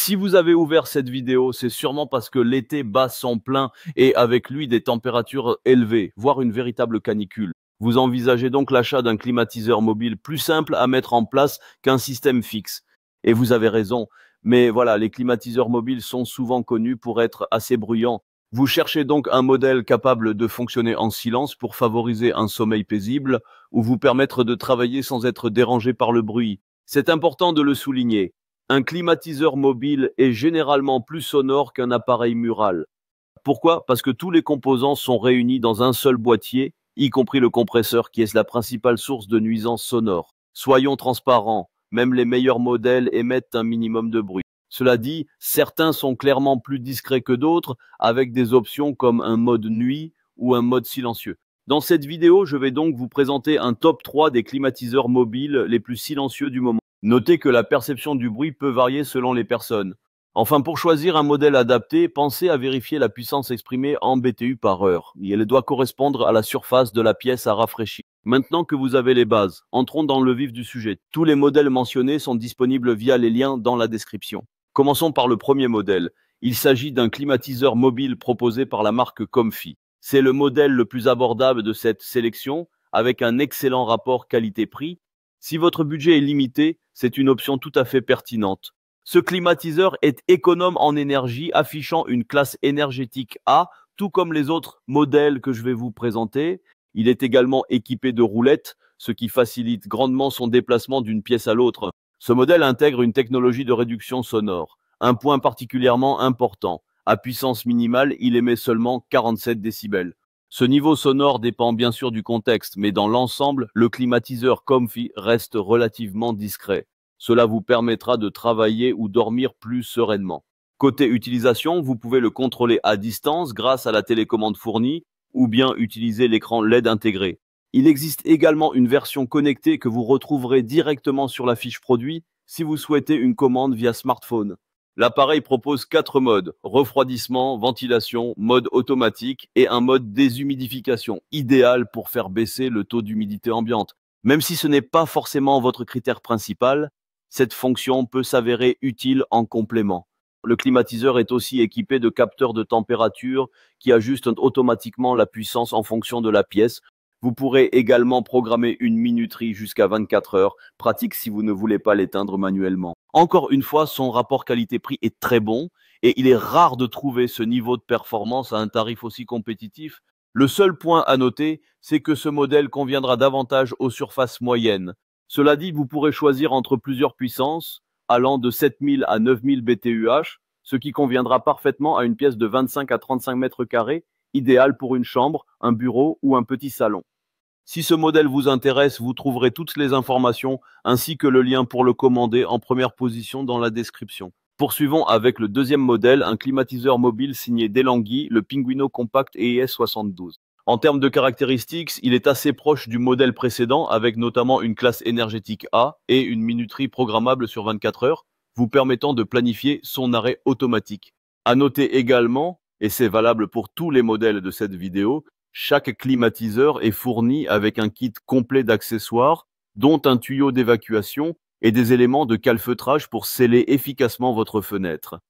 Si vous avez ouvert cette vidéo, c'est sûrement parce que l'été bat son plein et avec lui des températures élevées, voire une véritable canicule. Vous envisagez donc l'achat d'un climatiseur mobile plus simple à mettre en place qu'un système fixe. Et vous avez raison, mais voilà, les climatiseurs mobiles sont souvent connus pour être assez bruyants. Vous cherchez donc un modèle capable de fonctionner en silence pour favoriser un sommeil paisible ou vous permettre de travailler sans être dérangé par le bruit. C'est important de le souligner. Un climatiseur mobile est généralement plus sonore qu'un appareil mural. Pourquoi? Parce que tous les composants sont réunis dans un seul boîtier, y compris le compresseur qui est la principale source de nuisances sonores. Soyons transparents, même les meilleurs modèles émettent un minimum de bruit. Cela dit, certains sont clairement plus discrets que d'autres, avec des options comme un mode nuit ou un mode silencieux. Dans cette vidéo, je vais donc vous présenter un top 3 des climatiseurs mobiles les plus silencieux du moment. Notez que la perception du bruit peut varier selon les personnes. Enfin, pour choisir un modèle adapté, pensez à vérifier la puissance exprimée en BTU par heure. Et elle doit correspondre à la surface de la pièce à rafraîchir. Maintenant que vous avez les bases, entrons dans le vif du sujet. Tous les modèles mentionnés sont disponibles via les liens dans la description. Commençons par le premier modèle. Il s'agit d'un climatiseur mobile proposé par la marque Comfy. C'est le modèle le plus abordable de cette sélection, avec un excellent rapport qualité-prix. Si votre budget est limité, c'est une option tout à fait pertinente. Ce climatiseur est économe en énergie, affichant une classe énergétique A, tout comme les autres modèles que je vais vous présenter. Il est également équipé de roulettes, ce qui facilite grandement son déplacement d'une pièce à l'autre. Ce modèle intègre une technologie de réduction sonore, un point particulièrement important. À puissance minimale, il émet seulement 47 décibels. Ce niveau sonore dépend bien sûr du contexte, mais dans l'ensemble, le climatiseur Comfy reste relativement discret. Cela vous permettra de travailler ou dormir plus sereinement. Côté utilisation, vous pouvez le contrôler à distance grâce à la télécommande fournie ou bien utiliser l'écran LED intégré. Il existe également une version connectée que vous retrouverez directement sur la fiche produit si vous souhaitez une commande via smartphone. L'appareil propose 4 modes: refroidissement, ventilation, mode automatique et un mode déshumidification, idéal pour faire baisser le taux d'humidité ambiante. Même si ce n'est pas forcément votre critère principal, cette fonction peut s'avérer utile en complément. Le climatiseur est aussi équipé de capteurs de température qui ajustent automatiquement la puissance en fonction de la pièce. Vous pourrez également programmer une minuterie jusqu'à 24 heures, pratique si vous ne voulez pas l'éteindre manuellement. Encore une fois, son rapport qualité-prix est très bon et il est rare de trouver ce niveau de performance à un tarif aussi compétitif. Le seul point à noter, c'est que ce modèle conviendra davantage aux surfaces moyennes. Cela dit, vous pourrez choisir entre plusieurs puissances, allant de 7000 à 9000 BTUH, ce qui conviendra parfaitement à une pièce de 25 à 35 mètres carrés, idéale pour une chambre, un bureau ou un petit salon. Si ce modèle vous intéresse, vous trouverez toutes les informations ainsi que le lien pour le commander en première position dans la description. Poursuivons avec le deuxième modèle, un climatiseur mobile signé De'Longhi, le Pinguino Compact ES72. En termes de caractéristiques, il est assez proche du modèle précédent avec notamment une classe énergétique A et une minuterie programmable sur 24 heures, vous permettant de planifier son arrêt automatique. À noter également, et c'est valable pour tous les modèles de cette vidéo, chaque climatiseur est fourni avec un kit complet d'accessoires, dont un tuyau d'évacuation et des éléments de calfeutrage pour sceller efficacement votre fenêtre.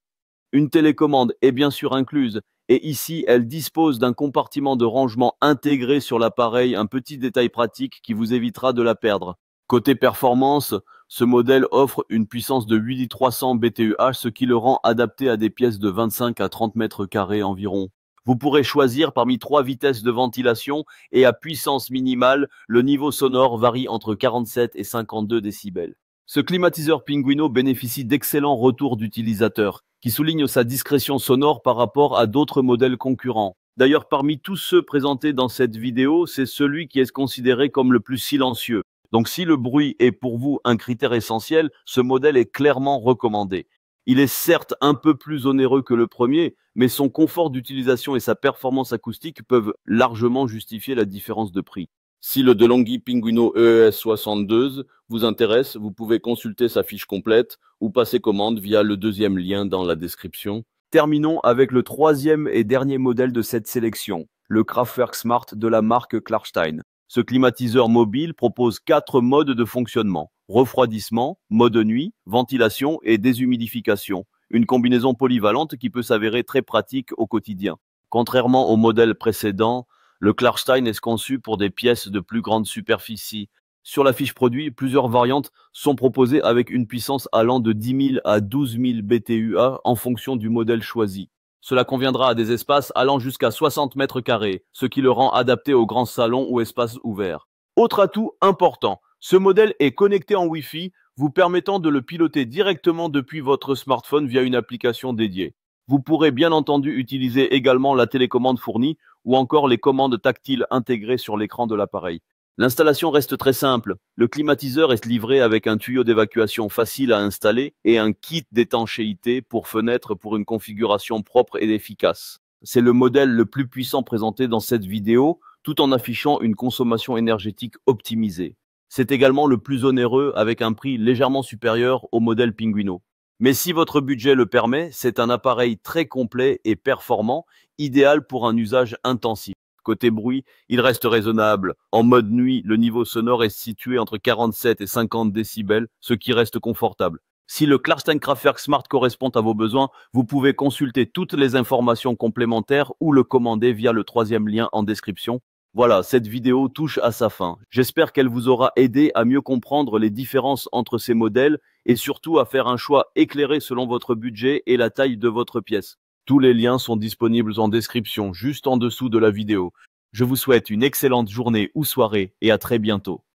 Une télécommande est bien sûr incluse, et ici elle dispose d'un compartiment de rangement intégré sur l'appareil, un petit détail pratique qui vous évitera de la perdre. Côté performance, ce modèle offre une puissance de 8300 BTUH, ce qui le rend adapté à des pièces de 25 à 30 mètres carrés environ. Vous pourrez choisir parmi 3 vitesses de ventilation et à puissance minimale, le niveau sonore varie entre 47 et 52 décibels. Ce climatiseur Pinguino bénéficie d'excellents retours d'utilisateurs, qui soulignent sa discrétion sonore par rapport à d'autres modèles concurrents. D'ailleurs, parmi tous ceux présentés dans cette vidéo, c'est celui qui est considéré comme le plus silencieux. Donc si le bruit est pour vous un critère essentiel, ce modèle est clairement recommandé. Il est certes un peu plus onéreux que le premier, mais son confort d'utilisation et sa performance acoustique peuvent largement justifier la différence de prix. Si le De'Longhi Pinguino ES72 vous intéresse, vous pouvez consulter sa fiche complète ou passer commande via le deuxième lien dans la description. Terminons avec le troisième et dernier modèle de cette sélection, le Kraftwerk Smart de la marque Klarstein. Ce climatiseur mobile propose 4 modes de fonctionnement: refroidissement, mode nuit, ventilation et déshumidification. une combinaison polyvalente qui peut s'avérer très pratique au quotidien. Contrairement au modèle précédent, le Klarstein est conçu pour des pièces de plus grande superficie. Sur la fiche produit, plusieurs variantes sont proposées avec une puissance allant de 10 000 à 12 000 BTUA en fonction du modèle choisi. Cela conviendra à des espaces allant jusqu'à 60 mètres carrés, ce qui le rend adapté aux grands salons ou espaces ouverts. Autre atout important, ce modèle est connecté en Wi-Fi, vous permettant de le piloter directement depuis votre smartphone via une application dédiée. Vous pourrez bien entendu utiliser également la télécommande fournie ou encore les commandes tactiles intégrées sur l'écran de l'appareil. L'installation reste très simple. Le climatiseur est livré avec un tuyau d'évacuation facile à installer et un kit d'étanchéité pour fenêtres pour une configuration propre et efficace. C'est le modèle le plus puissant présenté dans cette vidéo, tout en affichant une consommation énergétique optimisée. C'est également le plus onéreux avec un prix légèrement supérieur au modèle Pinguino. Mais si votre budget le permet, c'est un appareil très complet et performant, idéal pour un usage intensif. Côté bruit, il reste raisonnable. En mode nuit, le niveau sonore est situé entre 47 et 50 décibels, ce qui reste confortable. Si le Klarstein Kraftwerk Smart correspond à vos besoins, vous pouvez consulter toutes les informations complémentaires ou le commander via le troisième lien en description. Voilà, cette vidéo touche à sa fin. J'espère qu'elle vous aura aidé à mieux comprendre les différences entre ces modèles et surtout à faire un choix éclairé selon votre budget et la taille de votre pièce. Tous les liens sont disponibles en description, juste en dessous de la vidéo. Je vous souhaite une excellente journée ou soirée et à très bientôt.